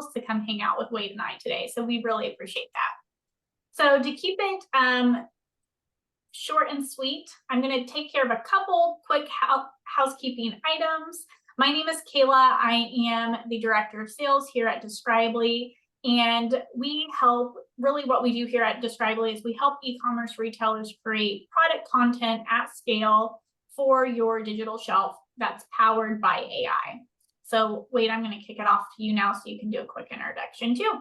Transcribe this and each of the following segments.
schedules to come hang out with Wade and I today. So we really appreciate that. So to keep it short and sweet, I'm going to take care of a couple quick housekeeping items. My name is Kayla. I am the Director of Sales here at Describely, and we help, really what we do here at Describely is we help e-commerce retailers create product content at scale for your digital shelf that's powered by AI. So Wade, I'm going to kick it off to you now so you can do a quick introduction too.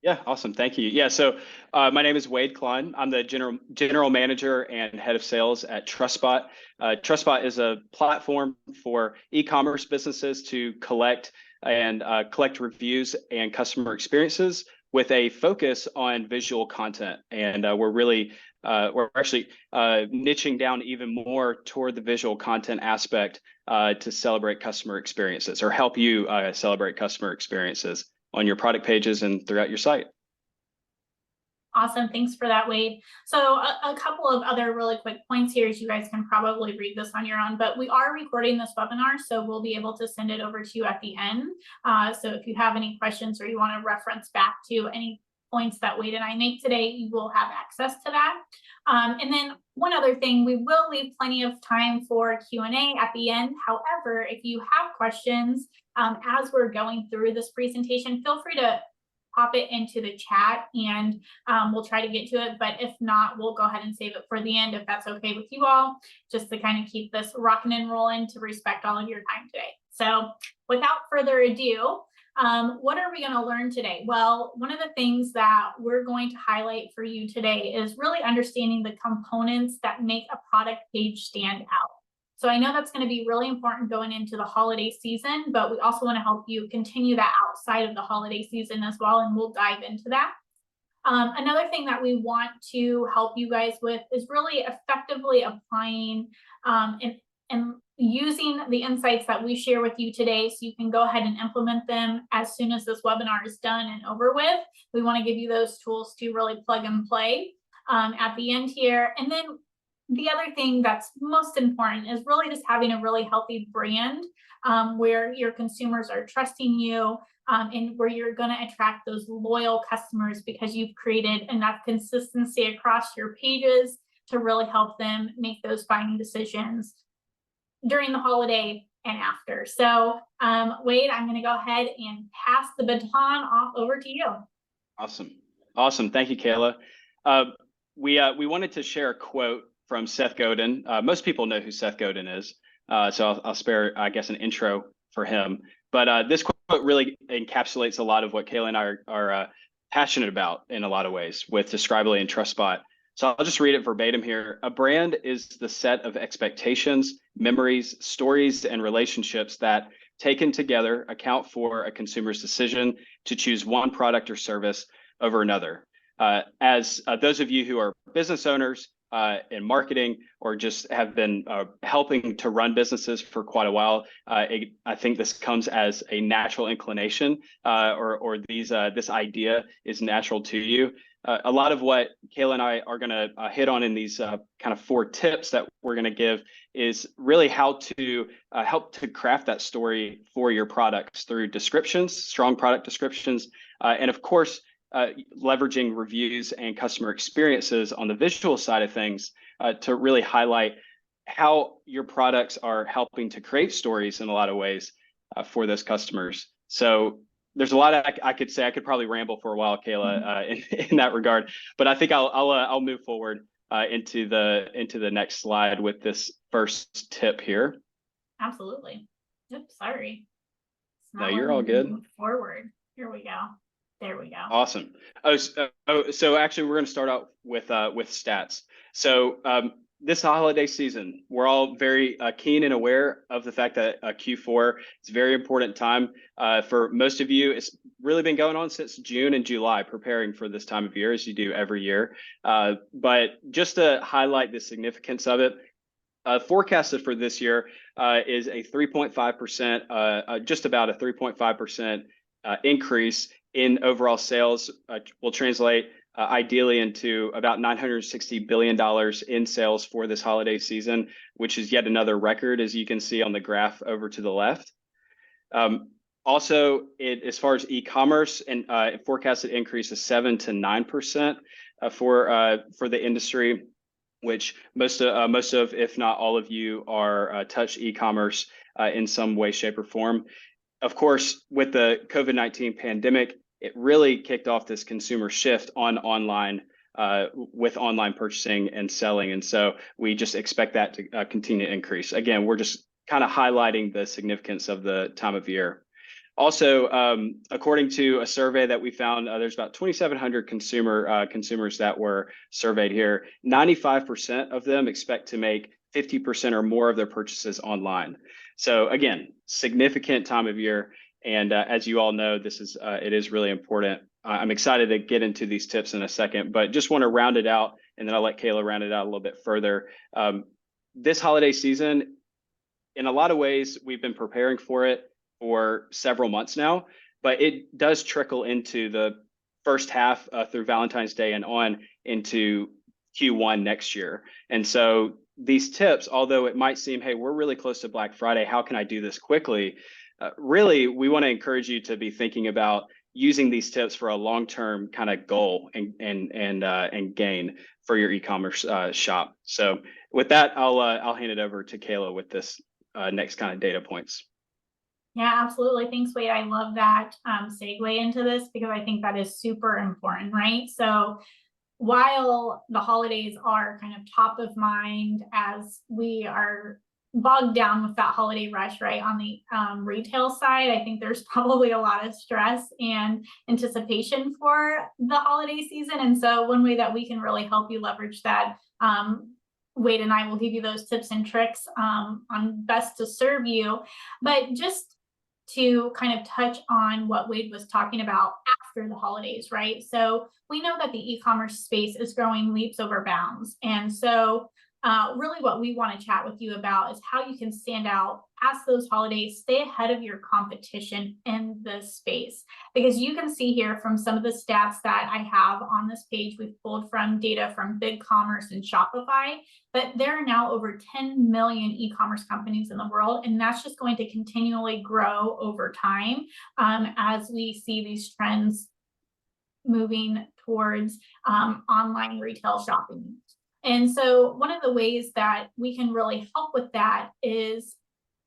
Yeah, awesome. Thank you. Yeah, so my name is Wade Klein. I'm the general manager and head of sales at TrustSpot. TrustSpot is a platform for e-commerce businesses to collect reviews and customer experiences with a focus on visual content. And we're actually niching down even more toward the visual content aspect to celebrate customer experiences, or help you celebrate customer experiences on your product pages and throughout your site. Awesome, thanks for that, Wade. So a couple of other really quick points here, as you guys can probably read this on your own, but we are recording this webinar, so we'll be able to send it over to you at the end. So if you have any questions or you want to reference back to any points that Wade and I make today, you will have access to that. And then one other thing, we will leave plenty of time for Q&A at the end. However, if you have questions as we're going through this presentation, feel free to pop it into the chat and we'll try to get to it. But if not, we'll go ahead and save it for the end if that's okay with you all, just to kind of keep this rocking and rolling to respect all of your time today. So without further ado, what are we going to learn today? Well, one of the things that we're going to highlight for you today is really understanding the components that make a product page stand out. So I know that's going to be really important going into the holiday season, but we also want to help you continue that outside of the holiday season as well, and we'll dive into that. Another thing that we want to help you guys with is really effectively applying and using the insights that we share with you today, so you can go ahead and implement them as soon as this webinar is done and over with. We want to give you those tools to really plug and play at the end here. And then the other thing that's most important is really just having a really healthy brand where your consumers are trusting you and where you're going to attract those loyal customers because you've created enough consistency across your pages to really help them make those buying decisions during the holiday and after. So Wade, I'm going to go ahead and pass the baton off over to you. Awesome. Thank you, Kayla. We wanted to share a quote from Seth Godin. Most people know who Seth Godin is, so I'll spare, I guess, an intro for him. But this quote really encapsulates a lot of what Kayla and I are passionate about in a lot of ways with Describely and TrustSpot. So I'll just read it verbatim here. A brand is the set of expectations, memories, stories, and relationships that, taken together, account for a consumer's decision to choose one product or service over another. As those of you who are business owners in marketing, or just have been helping to run businesses for quite a while, I think this comes as a natural inclination, or this idea is natural to you. A lot of what Kayla and I are going to hit on in these kind of 4 tips that we're going to give is really how to help to craft that story for your products through descriptions, strong product descriptions, and of course, leveraging reviews and customer experiences on the visual side of things to really highlight how your products are helping to create stories in a lot of ways for those customers. So there's a lot I could say. I could probably ramble for a while, Kayla, in that regard. But I think I'll move forward into the next slide with this first tip here. Absolutely. Oops, sorry. No, you're all good. Move forward. Here we go. There we go. Awesome. So actually, we're going to start out with stats. So this holiday season, we're all very keen and aware of the fact that Q4 is a very important time. For most of you, it's really been going on since June and July, preparing for this time of year, as you do every year. But just to highlight the significance of it, forecasted for this year is a 3.5%, just about a 3.5% increase in overall sales. Will translate ideally into about $960 billion in sales for this holiday season, which is yet another record, as you can see on the graph over to the left. Also, as far as e-commerce, and it forecasted increase of 7 to 9% for the industry, which most of, if not all of you, are touch e-commerce in some way, shape, or form. Of course, with the COVID-19 pandemic, it really kicked off this consumer shift on online with online purchasing and selling, and so we just expect that to continue to increase. Again, we're just kind of highlighting the significance of the time of year. Also, according to a survey that we found, there's about 2,700 consumers that were surveyed here. 95% of them expect to make 50% or more of their purchases online. So again, significant time of year. And as you all know, it is really important. I'm excited to get into these tips in a second, but just want to round it out, and then I'll let Kayla round it out a little bit further. This holiday season, in a lot of ways, we've been preparing for it for several months now, but it does trickle into the first half through Valentine's Day and on into Q1 next year. And so these tips, although it might seem, hey, we're really close to Black Friday, how can I do this quickly? Really, we want to encourage you to be thinking about using these tips for a long-term kind of goal and gain for your e-commerce shop. So with that, I'll hand it over to Kayla with this next kind of data points. Yeah, absolutely. Thanks, Wade. I love that segue into this, because I think that is super important, right? So while the holidays are kind of top of mind as we are bogged down with that holiday rush, right, on the retail side, I think there's probably a lot of stress and anticipation for the holiday season. And so one way that we can really help you leverage that, Wade and I will give you those tips and tricks on best to serve you. But just to kind of touch on what Wade was talking about after the holidays, right? So we know that the e-commerce space is growing leaps over bounds. And so really what we want to chat with you about is how you can stand out past those holidays, stay ahead of your competition in this space. Because you can see here from some of the stats that I have on this page, we've pulled from data from BigCommerce and Shopify, that there are now over 10 million e-commerce companies in the world, and that's just going to continually grow over time as we see these trends moving towards online retail shopping. And so one of the ways that we can really help with that is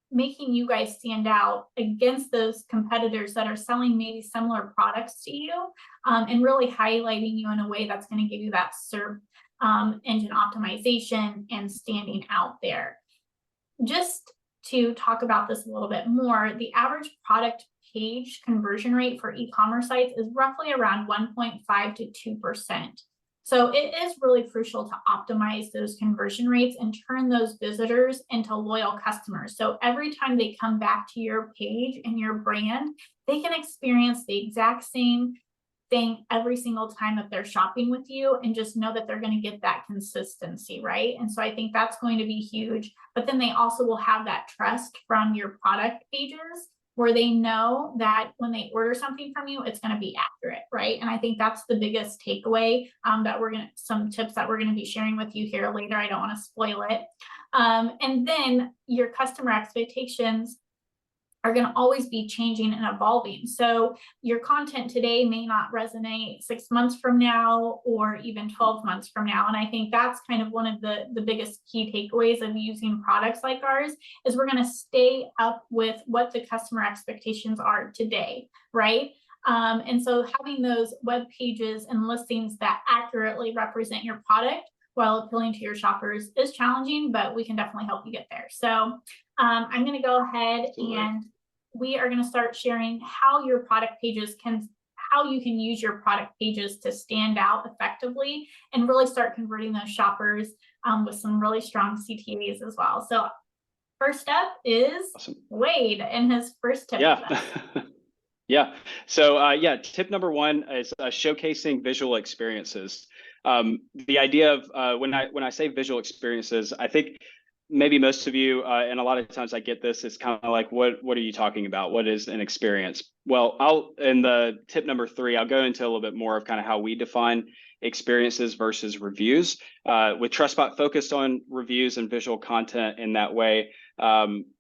making you guys stand out against those competitors that are selling maybe similar products to you, and really highlighting you in a way that's going to give you that search engine optimization and standing out there. Just to talk about this a little bit more, the average product page conversion rate for e-commerce sites is roughly around 1.5 to 2%. So it is really crucial to optimize those conversion rates and turn those visitors into loyal customers. So every time they come back to your page and your brand, they can experience the exact same thing every single time that they're shopping with you, and just know that they're going to get that consistency, right? And so I think that's going to be huge. But then they also will have that trust from your product pages, where they know that when they order something from you, it's going to be accurate, right? And I think that's the biggest takeaway that some tips that we're going to be sharing with you here later. I don't want to spoil it. And then your customer expectations are going to always be changing and evolving. So your content today may not resonate 6 months from now, or even 12 months from now. And I think that's kind of one of the biggest key takeaways of using products like ours, is we're going to stay up with what the customer expectations are today, right? And so having those web pages and listings that accurately represent your product while appealing to your shoppers is challenging, but we can definitely help you get there. So I'm going to go ahead and we are going to start sharing how you can use your product pages to stand out effectively and really start converting those shoppers with some really strong CTAs as well. So first up is Wade and his first tip. Yeah. Yeah. So tip number one is showcasing visual experiences. The idea of when I say visual experiences, I think maybe most of you, and a lot of times I get this, is kind of like, what are you talking about? What is an experience? Well, in the tip number 3, I'll go into a little bit more of kind of how we define experiences versus reviews. With TrustBot focused on reviews and visual content in that way,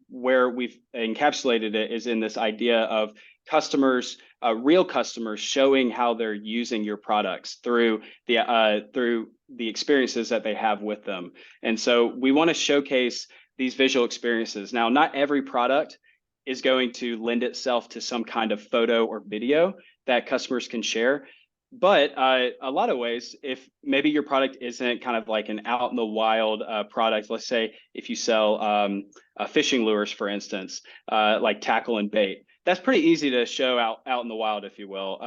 where we've encapsulated it is in this idea of customers, real customers showing how they're using your products through the experiences that they have with them. And so we want to showcase these visual experiences. Now, not every product is going to lend itself to some kind of photo or video that customers can share. But a lot of ways, if maybe your product isn't kind of like an out in the wild product, let's say if you sell fishing lures, for instance, like tackle and bait, that's pretty easy to show out in the wild, if you will.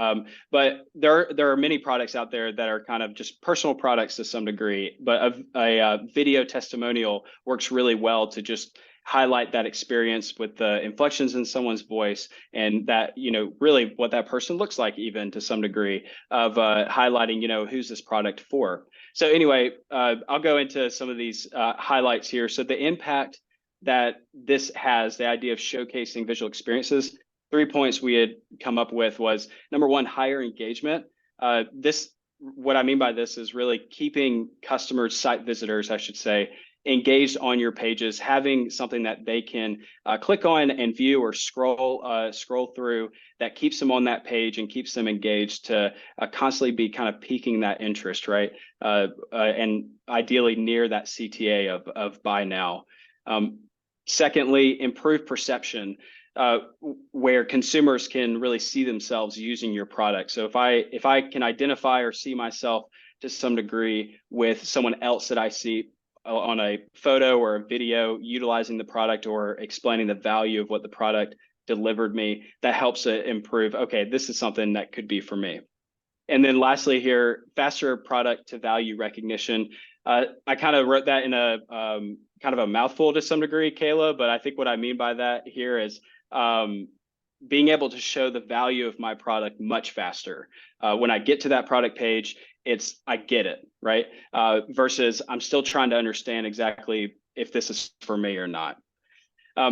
But there are many products out there that are kind of just personal products to some degree, but a video testimonial works really well to just highlight that experience with the inflections in someone's voice and that, really what that person looks like, even to some degree, of highlighting, who's this product for. So anyway, I'll go into some of these highlights here. So the impact that this has, the idea of showcasing visual experiences, 3 points we had come up with was, number one, higher engagement. What I mean by this is really keeping customers, site visitors, I should say, engaged on your pages, having something that they can click on and view or scroll through that keeps them on that page and keeps them engaged to constantly be kind of piquing that interest, right? And ideally near that CTA of buy now. Secondly, improve perception, where consumers can really see themselves using your product. So if I can identify or see myself to some degree with someone else that I see on a photo or a video utilizing the product or explaining the value of what the product delivered me, that helps it improve. Okay, this is something that could be for me. And then lastly here, faster product to value recognition. I kind of wrote that in a kind of a mouthful to some degree, Kayla, but I think what I mean by that here is being able to show the value of my product much faster. When I get to that product page, I get it, right? Versus I'm still trying to understand exactly if this is for me or not.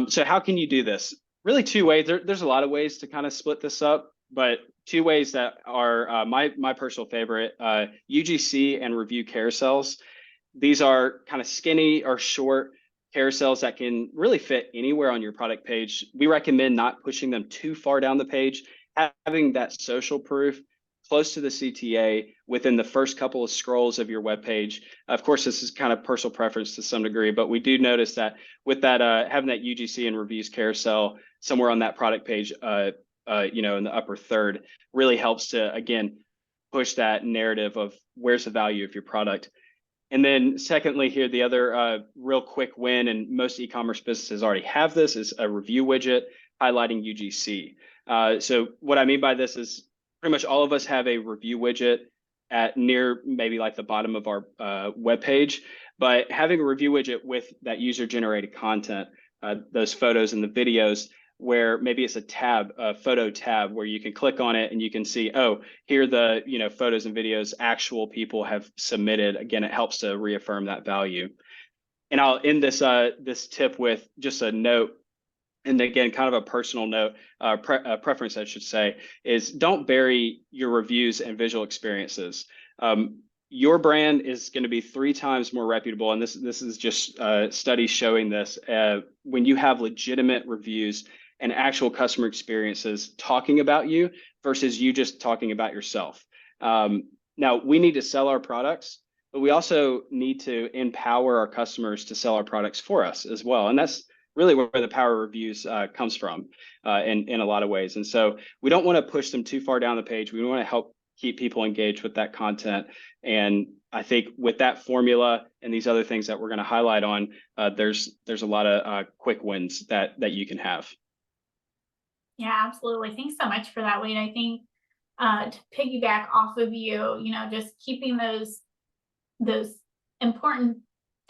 So how can you do this? Really 2 ways. There's a lot of ways to kind of split this up, but 2 ways that are my personal favorite, UGC and review carousels. These are kind of skinny or short carousels that can really fit anywhere on your product page. We recommend not pushing them too far down the page, having that social proof close to the CTA within the first couple of scrolls of your web page. Of course, this is kind of personal preference to some degree, but we do notice that with that having that UGC and reviews carousel somewhere on that product page, in the upper third, really helps to, again, push that narrative of where's the value of your product. And then secondly here, the other real quick win, and most e-commerce businesses already have this, is a review widget highlighting UGC. So what I mean by this is pretty much all of us have a review widget at near maybe like the bottom of our web page, but having a review widget with that user generated content, those photos and the videos, where maybe it's a photo tab where you can click on it and you can see, oh, here are the photos and videos actual people have submitted. Again, it helps to reaffirm that value. And I'll end this tip with just a note. And again, kind of a personal note, preference, I should say, is don't bury your reviews and visual experiences. Your brand is going to be 3 times more reputable, and this is just studies showing this, when you have legitimate reviews and actual customer experiences talking about you versus you just talking about yourself. Now, we need to sell our products, but we also need to empower our customers to sell our products for us as well. And that's really where the power of reviews comes from in a lot of ways. And so we don't want to push them too far down the page. We want to help keep people engaged with that content. And I think with that formula and these other things that we're going to highlight on, there's a lot of quick wins that you can have. Yeah, absolutely. Thanks so much for that, Wade. I think to piggyback off of you, just keeping those important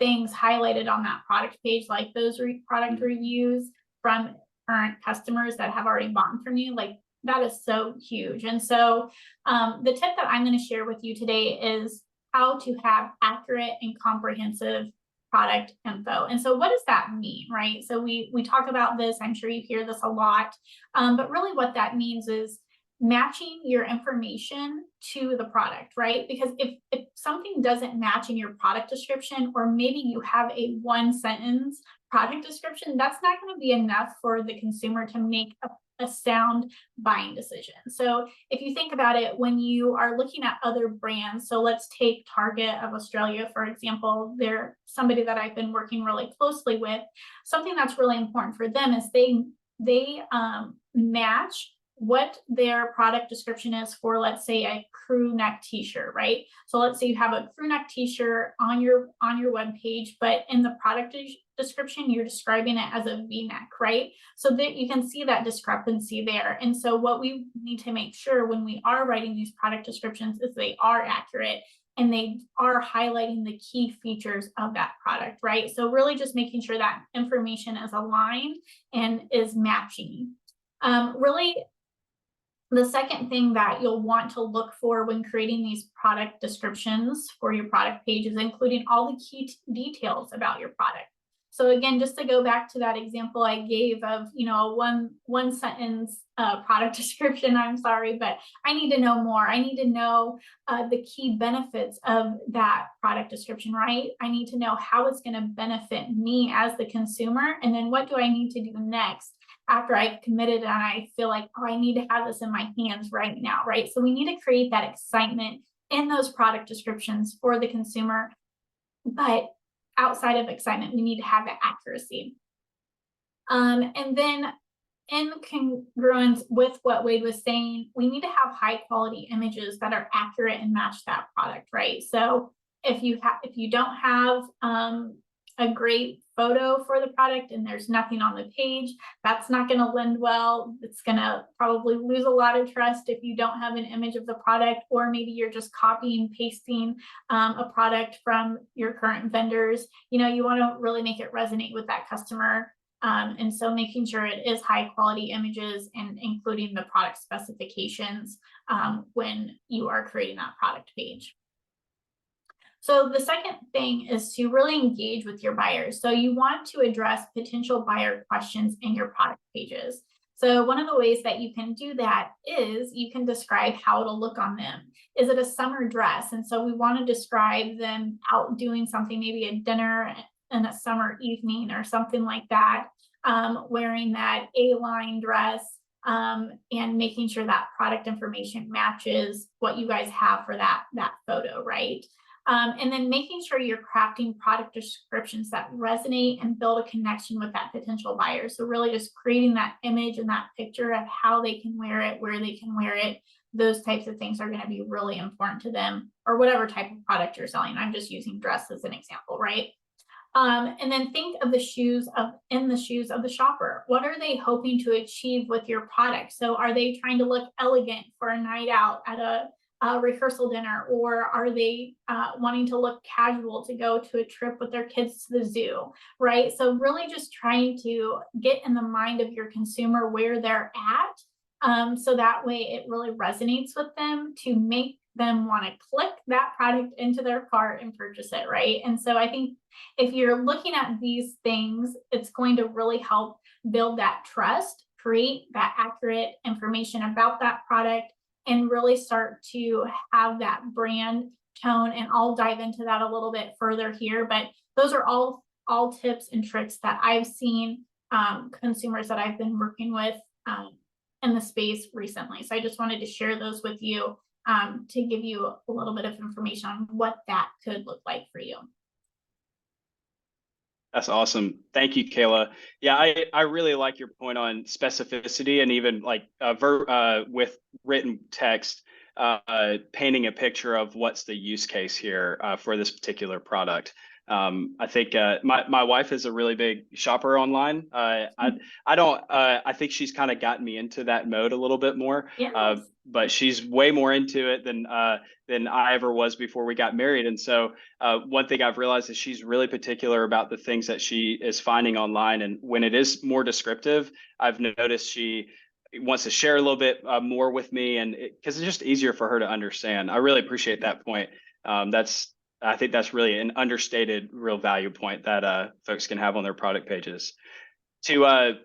things highlighted on that product page, like those product reviews from current customers that have already bought from you, like that is so huge. And so the tip that I'm going to share with you today is how to have accurate and comprehensive product info. And so what does that mean, right? So we talk about this, I'm sure you hear this a lot, but really what that means is matching your information to the product, right? Because if something doesn't match in your product description, or maybe you have a 1-sentence product description, that's not going to be enough for the consumer to make a sound buying decision. So if you think about it, when you are looking at other brands, so let's take Target of Australia, for example, they're somebody that I've been working really closely with. Something that's really important for them is they match what their product description is for, let's say, a crew neck t-shirt, right? So let's say you have a crew neck t-shirt on your web page, but in the product description, you're describing it as a V-neck, right? So that you can see that discrepancy there. And so what we need to make sure when we are writing these product descriptions is they are accurate and they are highlighting the key features of that product, right? So really just making sure that information is aligned and is matching. Really, the second thing that you'll want to look for when creating these product descriptions for your product page is including all the key details about your product. So again, just to go back to that example I gave of, a one sentence product description, I'm sorry, but I need to know more. I need to know the key benefits of that product description, right? I need to know how it's going to benefit me as the consumer. And then what do I need to do next after I've committed and I feel like, oh, I need to have this in my hands right now, right? So we need to create that excitement in those product descriptions for the consumer. But outside of excitement, we need to have that accuracy. And then in congruence with what Wade was saying, we need to have high quality images that are accurate and match that product, right? So if you don't have a great photo for the product and there's nothing on the page, that's not going to lend well. It's going to probably lose a lot of trust if you don't have an image of the product, or maybe you're just copying, pasting a product from your current vendors. You want to really make it resonate with that customer. And so making sure it is high quality images and including the product specifications when you are creating that product page. So the second thing is to really engage with your buyers. So you want to address potential buyer questions in your product pages. So one of the ways that you can do that is you can describe how it'll look on them. Is it a summer dress? And so we want to describe them out doing something, maybe a dinner in a summer evening or something like that, wearing that A-line dress, and making sure that product information matches what you guys have for that photo, right? And then making sure you're crafting product descriptions that resonate and build a connection with that potential buyer. So really just creating that image and that picture of how they can wear it, where they can wear it. Those types of things are going to be really important to them, or whatever type of product you're selling. I'm just using dress as an example, right? And then think of in the shoes of the shopper. What are they hoping to achieve with your product? So are they trying to look elegant for a night out at a rehearsal dinner, or are they wanting to look casual to go to a trip with their kids to the zoo, right? So really just trying to get in the mind of your consumer where they're at, so that way it really resonates with them to make them want to click that product into their cart and purchase it, right? And so I think if you're looking at these things, it's going to really help build that trust, create that accurate information about that product, and really start to have that brand tone. And I'll dive into that a little bit further here, but those are all tips and tricks that I've seen consumers that I've been working with in the space recently. So I just wanted to share those with you to give you a little bit of information on what that could look like for you. That's awesome. Thank you, Kayla. Yeah, I really like your point on specificity, and even like with written text, painting a picture of what's the use case here for this particular product. I think my wife is a really big shopper online. I think she's kind of gotten me into that mode a little bit more. Yes. But she's way more into it than I ever was before we got married. And so one thing I've realized is she's really particular about the things that she is finding online. And when it is more descriptive, I've noticed she wants to share a little bit more with me, and because it's just easier for her to understand. I really appreciate that point. I think that's really an understated real value point that folks can have on their product pages. To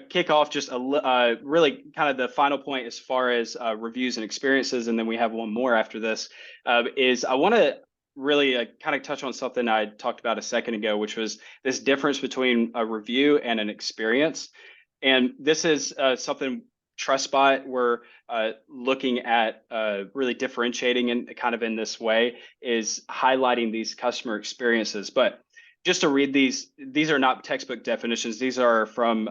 kick off just really kind of the final point as far as reviews and experiences, and then we have one more after this, is I want to really kind of touch on something I talked about a second ago, which was this difference between a review and an experience. And this is something TrustBot we're looking at really differentiating in kind of in this way, is highlighting these customer experiences. But just to read these are not textbook definitions. These are from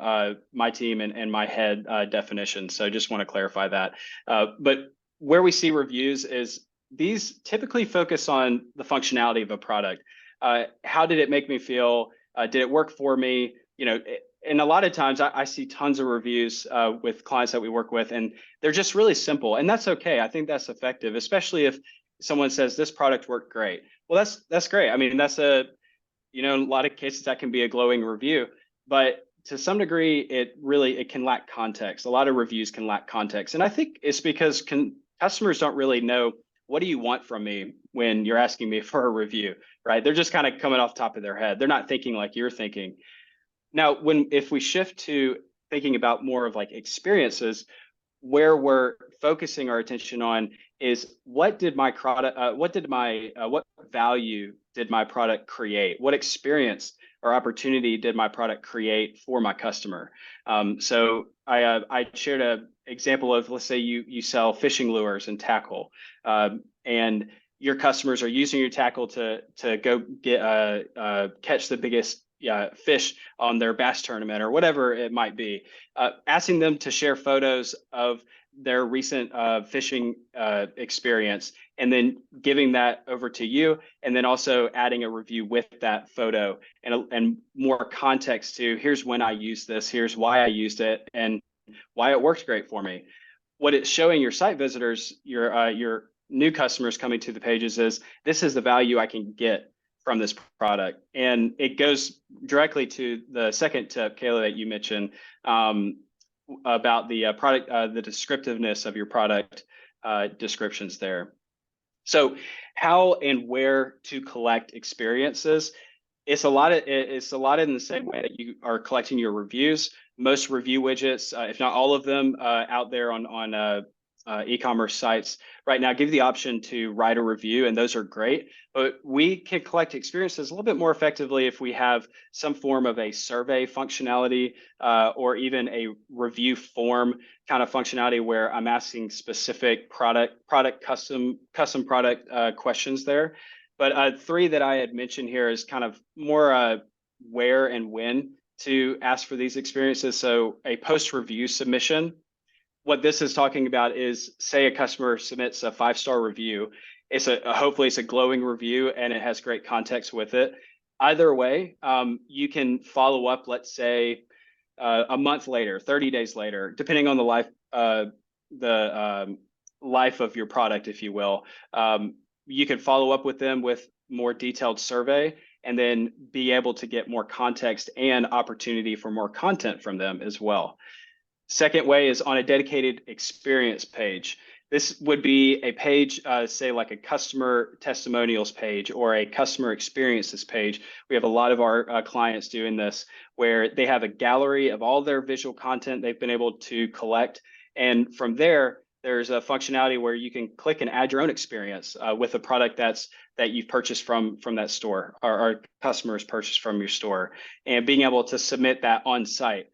my team and my head definitions. So I just want to clarify that. But where we see reviews is these typically focus on the functionality of a product. How did it make me feel? Did it work for me? And a lot of times I see tons of reviews with clients that we work with, and they're just really simple. And that's okay. I think that's effective, especially if someone says this product worked great. Well, that's great. I mean, that's in a lot of cases that can be a glowing review, but to some degree, it can lack context. A lot of reviews can lack context. And I think it's because customers don't really know, what do you want from me when you're asking me for a review, right? They're just kind of coming off the top of their head. They're not thinking like you're thinking. Now, if we shift to thinking about more of like experiences, where we're focusing our attention on is what value did my product create? What experience or opportunity did my product create for my customer? So I shared an example of, let's say you sell fishing lures and tackle, and your customers are using your tackle to go get catch the biggest fish on their bass tournament or whatever it might be. Asking them to share photos of their recent fishing experience, and then giving that over to you, and then also adding a review with that photo and more context to, here's when I used this, here's why I used it, and why it worked great for me. What it's showing your site visitors, your new customers coming to the pages, is this is the value I can get from this product. And it goes directly to the second tip, Kayla, that you mentioned, about the product, the descriptiveness of your product descriptions there. So how and where to collect experiences? It's a lot in the same way that you are collecting your reviews. Most review widgets, if not all of them, out there on e-commerce sites right now give the option to write a review, and those are great. But we can collect experiences a little bit more effectively if we have some form of a survey functionality, or even a review form kind of functionality where I'm asking specific custom product questions there. But three that I had mentioned here is kind of more where and when to ask for these experiences. So a post-review submission. What this is talking about is, say a customer submits a 5-star review. Hopefully it's a glowing review and it has great context with it. Either way, you can follow up, let's say a month later, 30 days later, depending on the life of your product, if you will. You can follow up with them with more detailed survey, and then be able to get more context and opportunity for more content from them as well. Second way is on a dedicated experience page. This would be a page, say like a customer testimonials page or a customer experiences page. We have a lot of our clients doing this, where they have a gallery of all their visual content they've been able to collect. And from there, there's a functionality where you can click and add your own experience with a product that you've purchased from that store, or customers purchased from your store, and being able to submit that on site.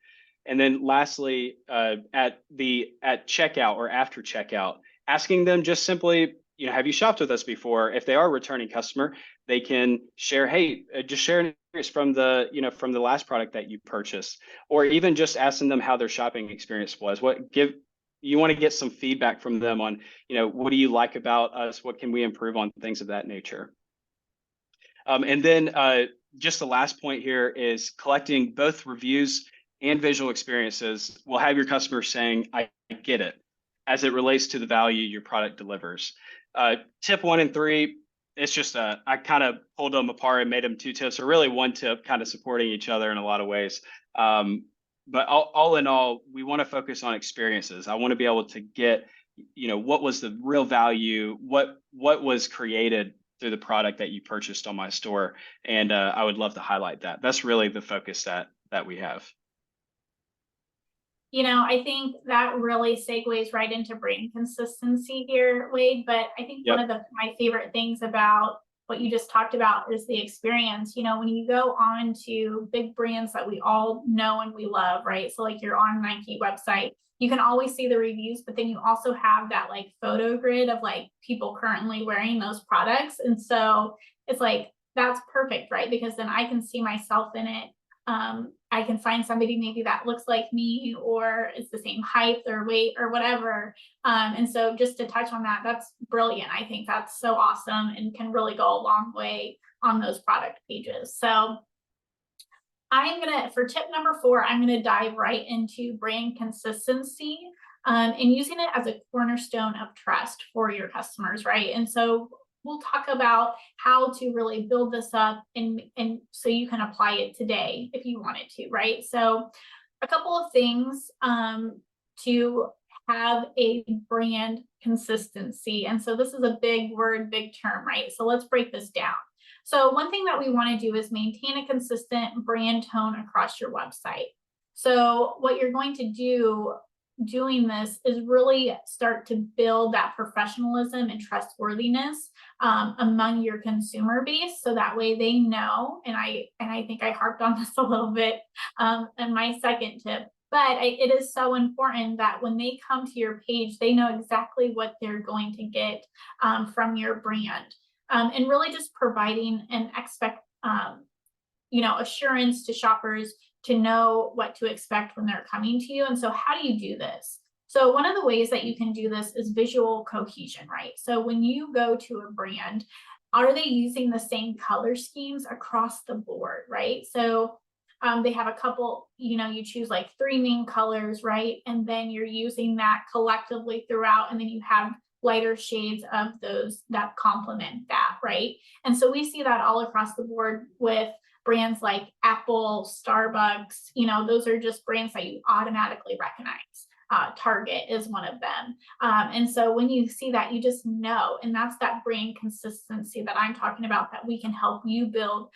And then lastly, at checkout or after checkout, asking them just simply, have you shopped with us before? If they are a returning customer, they can share, hey, just share an experience from the last product that you purchased, or even just asking them how their shopping experience was. You want to get some feedback from them on, what do you like about us? What can we improve on? Things of that nature. And then just the last point here is collecting both reviews and visual experiences will have your customers saying, I get it, as it relates to the value your product delivers. Tip 1 and 3, it's just I kind of pulled them apart and made them 2 tips, or really 1 tip, kind of supporting each other in a lot of ways. But all in all, we want to focus on experiences. I want to be able to get, what was the real value, what was created through the product that you purchased on my store. And I would love to highlight that. That's really the focus that we have. I think that really segues right into brand consistency here, Wade. But I think one of my favorite things about what you just talked about is the experience. When you go on to big brands that we all know and we love, right? So like you're on Nike website, you can always see the reviews, but then you also have that like photo grid of like people currently wearing those products. And so it's like, that's perfect, right? Because then I can see myself in it. I can find somebody maybe that looks like me or is the same height or weight or whatever. And so just to touch on that, that's brilliant. I think that's so awesome and can really go a long way on those product pages. So for tip number 4, I'm gonna dive right into brand consistency and using it as a cornerstone of trust for your customers, right? And so we'll talk about how to really build this up and so you can apply it today if you wanted to, right? So a couple of things to have a brand consistency. And so this is a big word, big term, right? So let's break this down. So one thing that we want to do is maintain a consistent brand tone across your website. So what you're going to do doing this is really start to build that professionalism and trustworthiness among your consumer base, so that way they know. And I think I harped on this a little bit in my second tip, but it is so important that when they come to your page, they know exactly what they're going to get from your brand, and really just providing an assurance to shoppers to know what to expect when they're coming to you. And so how do you do this? So one of the ways that you can do this is visual cohesion, right? So when you go to a brand, are they using the same color schemes across the board, right? So they have a couple, you choose like 3 main colors, right? And then you're using that collectively throughout, and then you have lighter shades of those that complement that, right? And so we see that all across the board with brands like Apple, Starbucks, those are just brands that you automatically recognize. Target is one of them. And so when you see that, you just know, and that's that brand consistency that I'm talking about that we can help you build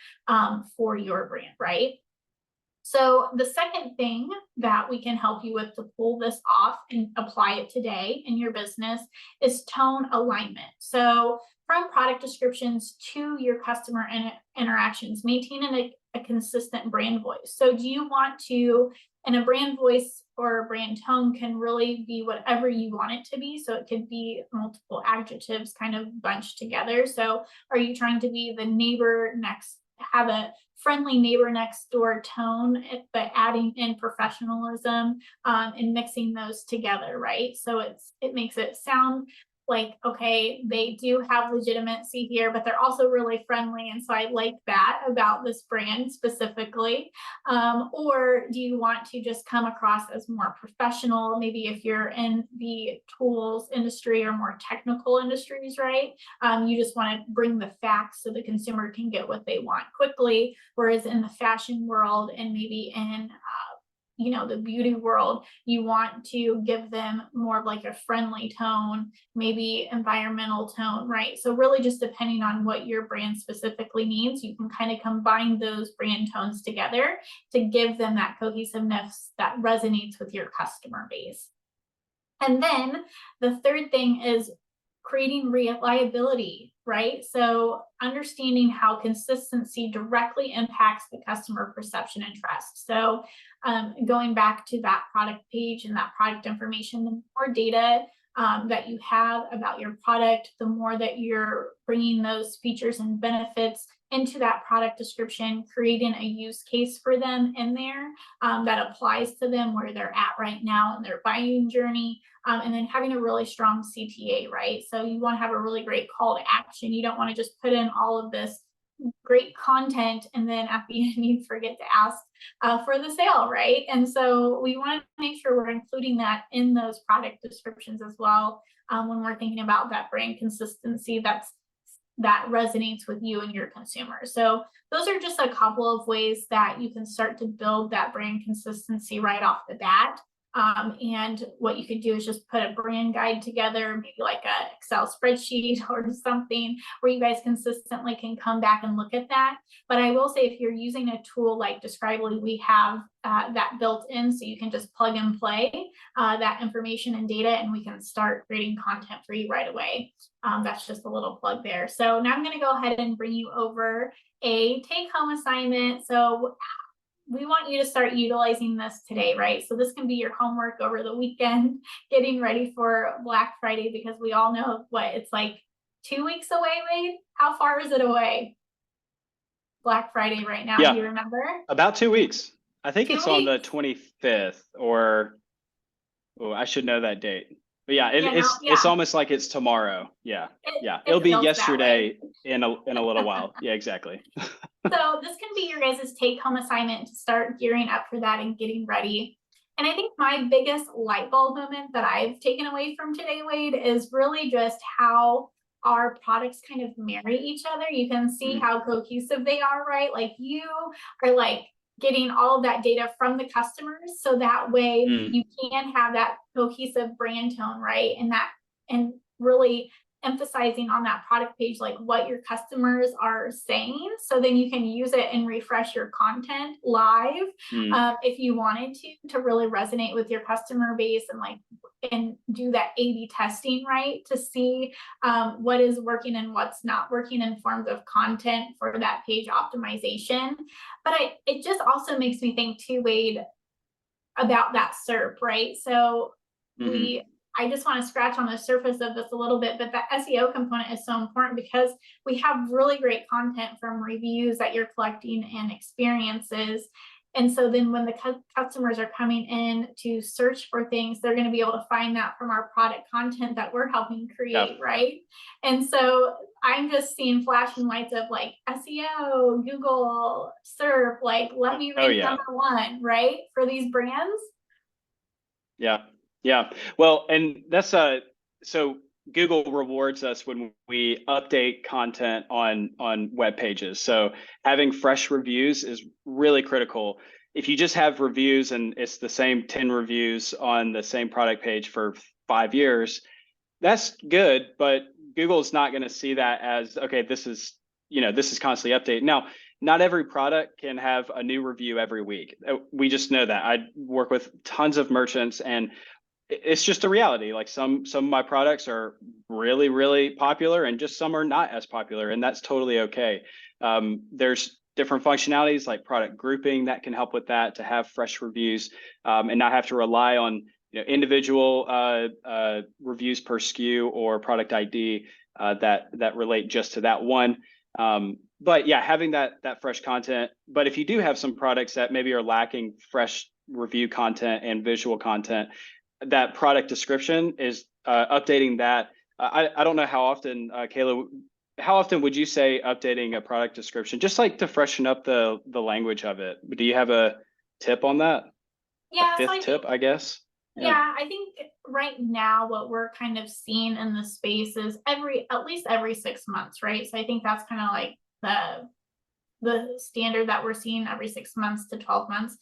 for your brand, right? So the second thing that we can help you with to pull this off and apply it today in your business is tone alignment. So from product descriptions to your customer interactions, maintaining a consistent brand voice. So do you want to, and a brand voice or a brand tone can really be whatever you want it to be. So it could be multiple adjectives kind of bunched together. So are you trying to be the neighbor next, have a friendly neighbor next door tone, but adding in professionalism and mixing those together, right? So it makes it sound like, okay, they do have legitimacy here, but they're also really friendly. And so I like that about this brand specifically. Or do you want to just come across as more professional? Maybe if you're in the tools industry or more technical industries, right? You just want to bring the facts so the consumer can get what they want quickly. Whereas in the fashion world and maybe in the beauty world, you want to give them more of like a friendly tone, maybe environmental tone, right? So really just depending on what your brand specifically needs, you can kind of combine those brand tones together to give them that cohesiveness that resonates with your customer base. And then the third thing is creating reliability, right? So understanding how consistency directly impacts the customer perception and trust. So going back to that product page and that product information, the more data that you have about your product, the more that you're bringing those features and benefits into that product description, creating a use case for them in there that applies to them where they're at right now in their buying journey, and then having a really strong CTA, right? So you want to have a really great call to action. You don't want to just put in all of this great content and then at the end you forget to ask for the sale, right? And so we want to make sure we're including that in those product descriptions as well when we're thinking about that brand consistency that resonates with you and your consumers. So those are just a couple of ways that you can start to build that brand consistency right off the bat. And what you could do is just put a brand guide together, maybe like a Excel spreadsheet or something where you guys consistently can come back and look at that. But I will say, if you're using a tool like Describely, we have that built in, so you can just plug and play that information and data, and we can start creating content for you right away. That's just a little plug there. So now I'm going to go ahead and bring you over a take-home assignment. So we want you to start utilizing this today, right? So this can be your homework over the weekend, getting ready for Black Friday, because we all know what it's like 2 weeks away, Wade. How far is it away? Black Friday right now, Yeah, do you remember? about 2 weeks. I think 2 it's on the weeks? 25th, or I should know that date. But yeah, it's Yeah, almost like it's tomorrow. Yeah, yeah, it'll it be feels that way. yesterday in a little while. Yeah, exactly. So this can be your guys' take-home assignment to start gearing up for that and getting ready. And I think my biggest light bulb moment that I've taken away from today, Wade, is really just how our products kind of marry each other. You can see how cohesive they are, right? Like, you are like getting all of that data from the customers, so that way you can have that cohesive brand tone, right? And really emphasizing on that product page like what your customers are saying, so then you can use it and refresh your content live if you wanted to really resonate with your customer base, and do that A/B testing, right, to see what is working and what's not working in forms of content for that page optimization. But it just also makes me think too, Wade, about that SERP, right? So I just want to scratch on the surface of this a little bit, but the SEO component is so important because we have really great content from reviews that you're collecting and experiences. And so then when the customers are coming in to search for things, they're going to be able to find that from our product content that we're helping create, right? And so I'm just seeing flashing lights of like SEO, Google, SERP, like, let me rank number one, right, for these brands. Yeah. Yeah. Well, and that's so Google rewards us when we update content on web pages. So having fresh reviews is really critical. If you just have reviews and it's the same 10 reviews on the same product page for 5 years, that's good, but Google's not going to see that as, okay, this is constantly updated. Now, not every product can have a new review every week. We just know that. I work with tons of merchants, and it's just a reality. Like, some of my products are really, really popular, and just some are not as popular, and that's totally okay. There's different functionalities like product grouping that can help with that, to have fresh reviews and not have to rely on individual reviews per SKU or product ID that relate just to that one. But yeah, having that fresh content. But if you do have some products that maybe are lacking fresh review content and visual content, that product description is updating that. I don't know how often, Kayla, how often would you say updating a product description, just like to freshen up the language of it? Do you have a tip on that? Yeah, a fifth tip, I guess. Yeah, I think right now what we're kind of seeing in the space is at least every 6 months, right? So I think that's kind of like the standard that we're seeing, every 6 months to 12 months.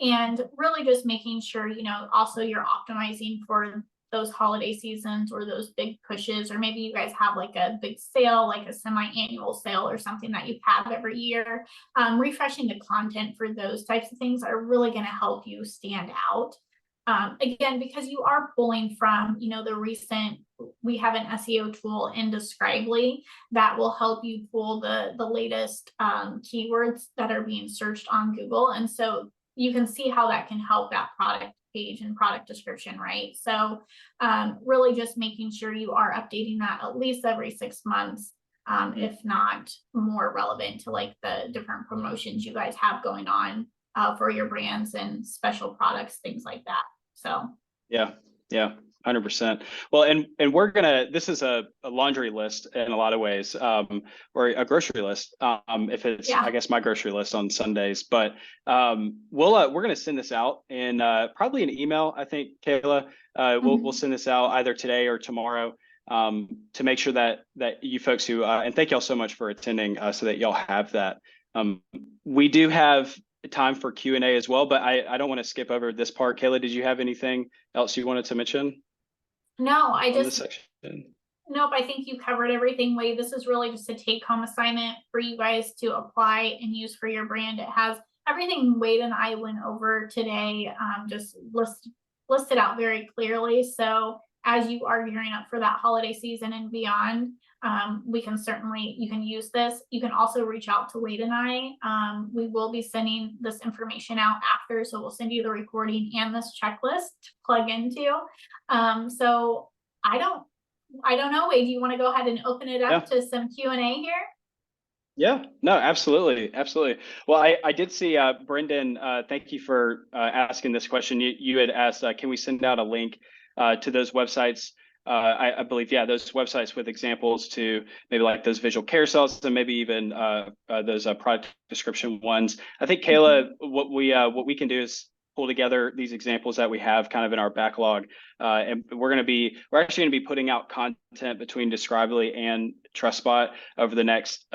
And really just making sure, also you're optimizing for those holiday seasons or those big pushes, or maybe you guys have like a big sale, like a semi-annual sale or something that you have every year. Refreshing the content for those types of things are really going to help you stand out. Again, because you are pulling from, we have an SEO tool in Describely that will help you pull the latest keywords that are being searched on Google. And so you can see how that can help that product page and product description, right? So really just making sure you are updating that at least every 6 months, if not more relevant to like the different promotions you guys have going on for your brands and special products, things like that. So yeah, 100%. Well, and we're gonna, this is a laundry list in a lot of ways, or a grocery list, if it's, I guess, my grocery list on Sundays. But we're gonna send this out in probably an email. I think, Kayla, we'll send this out either today or tomorrow, to make sure that you folks who and thank y'all so much for attending, so that y'all have that. We do have time for Q&A as well, but I don't want to skip over this part. Kayla, did you have anything else you wanted to mention No, I on this just, section? nope, I think you covered everything, Wade. This is really just a take-home assignment for you guys to apply and use for your brand. It has everything Wade and I went over today, just listed out very clearly. So as you are gearing up for that holiday season and beyond, you can use this. You can also reach out to Wade and I. We will be sending this information out after, so we'll send you the recording and this checklist to plug into. So I don't know, Wade, do you want to go ahead and open it up to some Q&A here? Yeah, no, absolutely. Absolutely. Well, I did see, Brendan, thank you for asking this question. You had asked, can we send out a link to those websites? I believe, yeah, those websites with examples to maybe like those visual carousels and maybe even those product description ones. I think, Kayla, what we can do is pull together these examples that we have kind of in our backlog, and we're actually going to be putting out content between Describely and TrustSpot over the next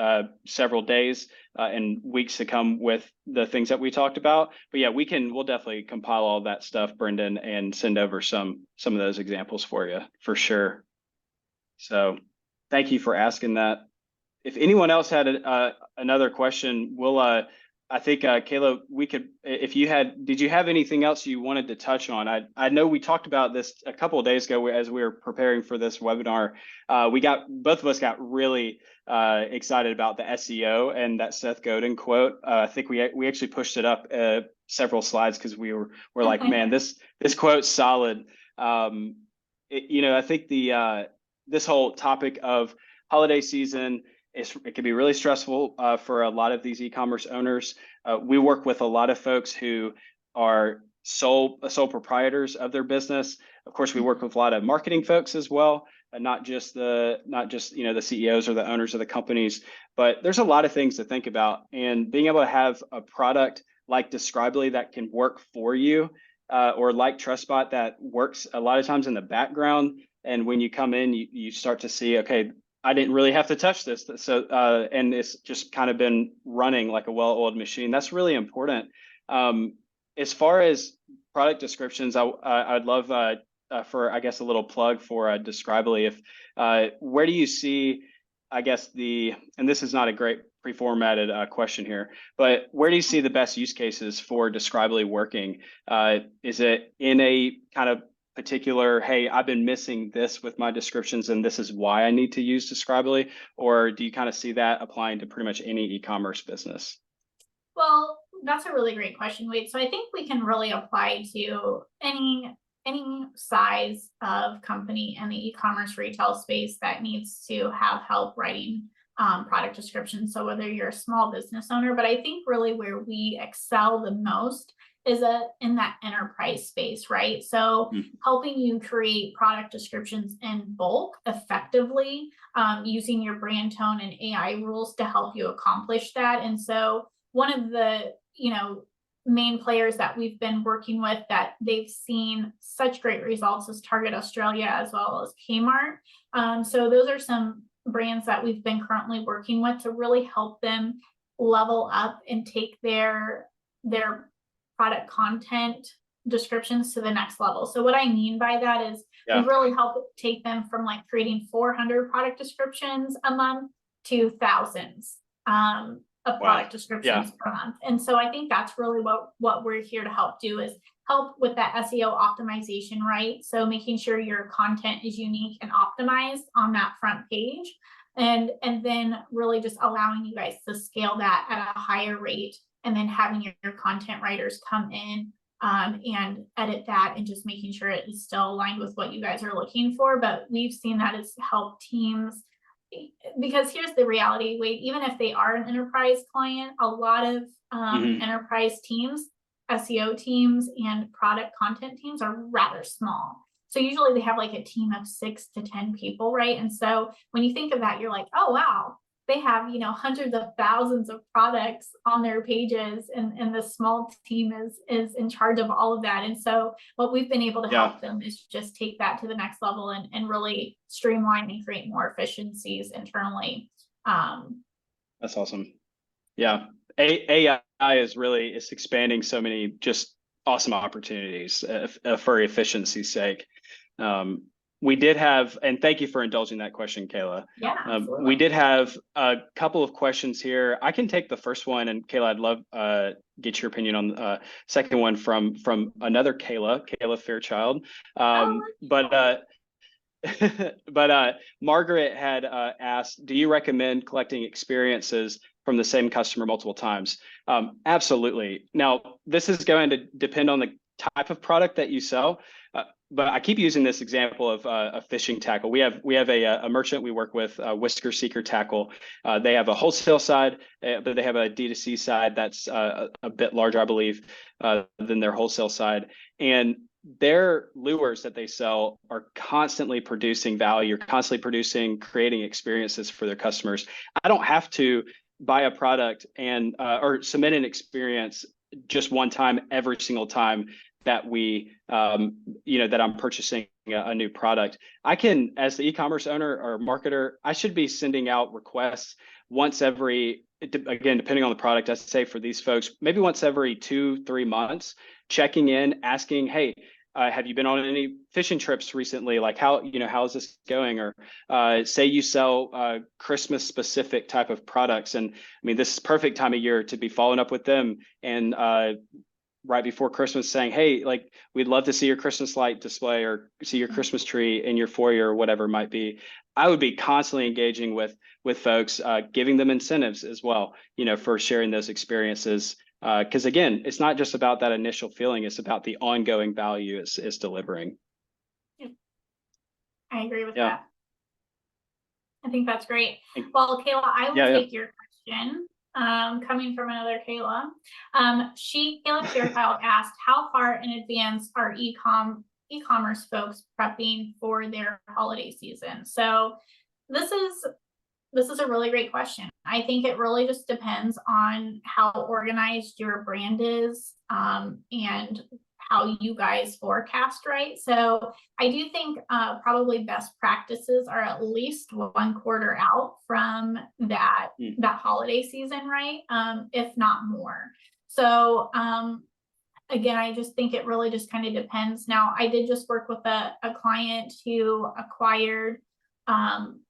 several days and weeks to come with the things that we talked about. But yeah, we'll definitely compile all that stuff, Brendan, and send over some of those examples for you for sure. So thank you for asking that. If anyone else had another question, I think, Kayla, did you have anything else you wanted to touch on? I know we talked about this a couple of days ago as we were preparing for this webinar. Both of us got really excited about the SEO and that Seth Godin quote. I think we actually pushed it up several slides because we're like, man, this quote's solid. I think this whole topic of holiday season, it can be really stressful for a lot of these e-commerce owners. We work with a lot of folks who are sole proprietors of their business. Of course, we work with a lot of marketing folks as well, not just the CEOs or the owners of the companies. But there's a lot of things to think about, and being able to have a product like Describely that can work for you, or like TrustSpot that works a lot of times in the background. And when you come in, you start to see, okay, I didn't really have to touch this. So, and it's just kind of been running like a well-oiled machine. That's really important. As far as product descriptions, I'd love for, I guess, a little plug for Describely. Where do you see, I guess, and this is not a great pre-formatted question here, but where do you see the best use cases for Describely working? Is it in a kind of particular, hey, I've been missing this with my descriptions and this is why I need to use Describely? Or do you kind of see that applying to pretty much any e-commerce business? Well, that's a really great question, Wade. So I think we can really apply to any size of company in the e-commerce retail space that needs to have help writing product descriptions. So whether you're a small business owner, but I think really where we excel the most is in that enterprise space, right? So helping you create product descriptions in bulk effectively, using your brand tone and AI rules to help you accomplish that. And so one of the main players that we've been working with that they've seen such great results is Target Australia as well as Kmart. So those are some brands that we've been currently working with to really help them level up and take their product content descriptions to the next level. So what I mean by that is we really help take them from like creating 400 product descriptions a month to thousands of product descriptions per month. And so I think that's really what we're here to help do, is help with that SEO optimization, right? So making sure your content is unique and optimized on that front page, and then really just allowing you guys to scale that at a higher rate, and then having your content writers come in and edit that, and just making sure it is still aligned with what you guys are looking for. But we've seen that it's helped teams, because here's the reality, Wade, even if they are an enterprise client, a lot of enterprise teams, SEO teams and product content teams are rather small. So usually they have like a team of 6 to 10 people, right? And so when you think of that, you're like, oh, wow, they have, hundreds of thousands of products on their pages, and the small team is in charge of all of that. And so what we've been able to help them is just take that to the next level and really streamline and create more efficiencies internally. That's awesome. Yeah. AI is expanding so many just awesome opportunities for efficiency's sake. We did have, and thank you for indulging that question, Kayla. Yeah, absolutely. We did have a couple of questions here. I can take the first one, and Kayla, I'd love get your opinion on the second one from another Kayla Fairchild. But Margaret had asked, do you recommend collecting experiences from the same customer multiple times? Absolutely. Now, this is going to depend on the type of product that you sell. But I keep using this example of a fishing tackle. We have a merchant we work with, Whisker Seeker Tackle. They have a wholesale side, but they have a D2C side that's a bit larger, I believe, than their wholesale side. And their lures that they sell are constantly producing value, constantly creating experiences for their customers. I don't have to buy a product and or submit an experience just one time every single time that that I'm purchasing a new product. I can, as the e-commerce owner or marketer, I should be sending out requests once every, again, depending on the product, I say for these folks, maybe once every 2-3 months, checking in, asking, hey, have you been on any fishing trips recently? Like how's this going? Or say you sell Christmas specific type of products. And I mean, this is perfect time of year to be following up with them and right before Christmas saying, hey, like, we'd love to see your Christmas light display or see your Christmas tree in your foyer or whatever it might be. I would be constantly engaging with folks, giving them incentives as well, for sharing those experiences. Because again, it's not just about that initial feeling, it's about the ongoing value it's delivering. I agree with that. I think that's great. Well, Kayla, I will take your question. Coming from another Kayla. Kayla Fairchild asked, how far in advance are e-commerce folks prepping for their holiday season? So this is a really great question. I think it really just depends on how organized your brand is, and how you guys forecast, right? So I do think probably best practices are at least 1 quarter out from that holiday season, right? If not more. So again, I just think it really just kind of depends. Now, I did just work with a client who acquired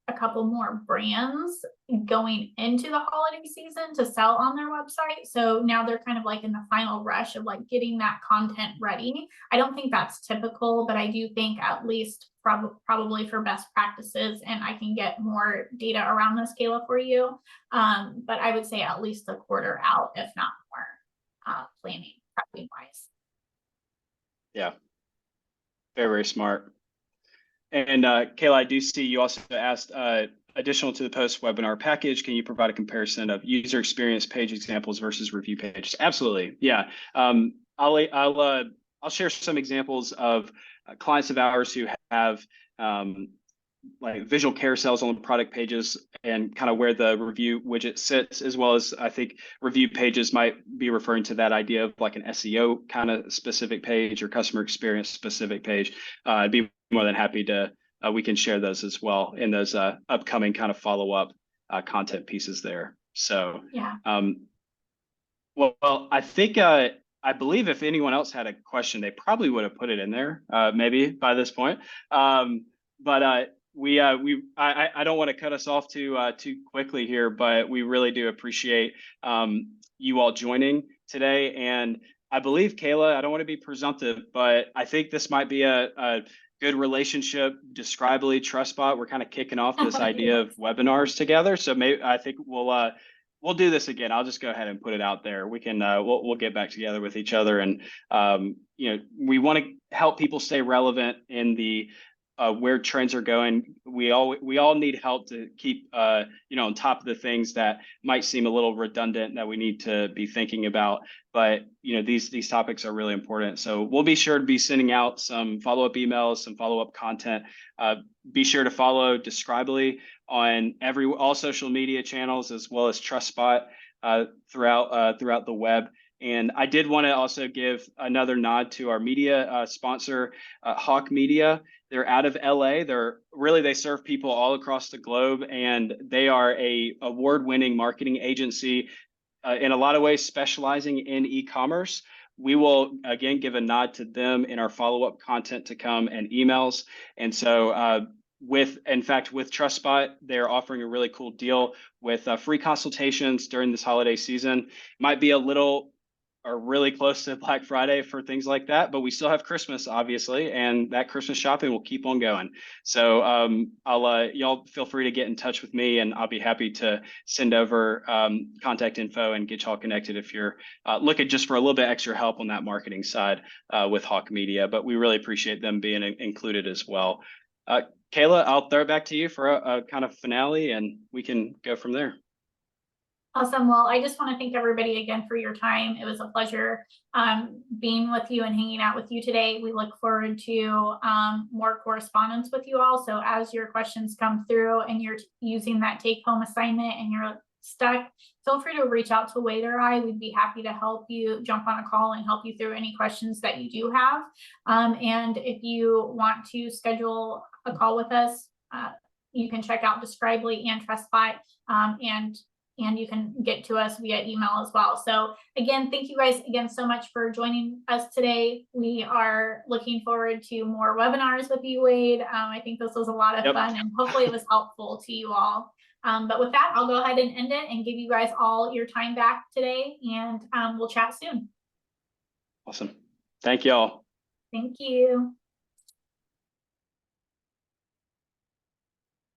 a couple more brands going into the holiday season to sell on their website. So now they're kind of like in the final rush of like getting that content ready. I don't think that's typical, but I do think at least probably for best practices, and I can get more data around this, Kayla, for you. But I would say at least 1 quarter out, if not more, planning, prepping wise. Yeah. Very, very smart. And Kayla, I do see you also asked, additional to the post webinar package, can you provide a comparison of user experience page examples versus review pages? Absolutely, yeah. I'll share some examples of clients of ours who have like visual carousels on the product pages and kind of where the review widget sits, as well as I think review pages might be referring to that idea of like an SEO kind of specific page or customer experience specific page. I'd be more than happy to, we can share those as well in those upcoming kind of follow-up content pieces there. So, yeah. Well, I think, I believe if anyone else had a question, they probably would have put it in there, maybe by this point. But I don't want to cut us off too quickly here, but we really do appreciate you all joining today. And I believe, Kayla, I don't want to be presumptive, but I think this might be a good relationship, Describely, TrustBot. We're kind of kicking off this idea of webinars together. So maybe I think we'll do this again. I'll just go ahead and put it out there. We can we'll get back together with each other, and we want to help people stay relevant in the where trends are going. We all need help to keep on top of the things that might seem a little redundant that we need to be thinking about. But these topics are really important. So we'll be sure to be sending out some follow-up emails, some follow-up content. Be sure to follow Describely on all social media channels, as well as TrustSpot throughout the web. And I did want to also give another nod to our media sponsor, Hawk Media. They're out of LA. They serve people all across the globe, and they are a award-winning marketing agency in a lot of ways specializing in e-commerce. We will again give a nod to them in our follow-up content to come and emails. And so in fact, with TrustSpot, they're offering a really cool deal with free consultations during this holiday season. Might be a little or really close to Black Friday for things like that, but we still have Christmas, obviously, and that Christmas shopping will keep on going. So I'll y'all feel free to get in touch with me, and I'll be happy to send over contact info and get y'all connected if you're looking just for a little bit extra help on that marketing side with Hawk Media. But we really appreciate them being included as well. Kayla, I'll throw it back to you for a kind of finale, and we can go from there. Awesome. Well, I just want to thank everybody again for your time. It was a pleasure being with you and hanging out with you today. We look forward to more correspondence with you all. So as your questions come through and you're using that take-home assignment and you're stuck, feel free to reach out to Wade or I. We'd be happy to help you jump on a call and help you through any questions that you do have. And if you want to schedule a call with us, you can check out Describely and TrustSpot, and you can get to us via email as well. So again, thank you guys again so much for joining us today. We are looking forward to more webinars with you, Wade. I think this was a lot of fun, and hopefully it was helpful to you all. But with that, I'll go ahead and end it and give you guys all your time back today, and we'll chat soon. Awesome. Thank you all. Thank you.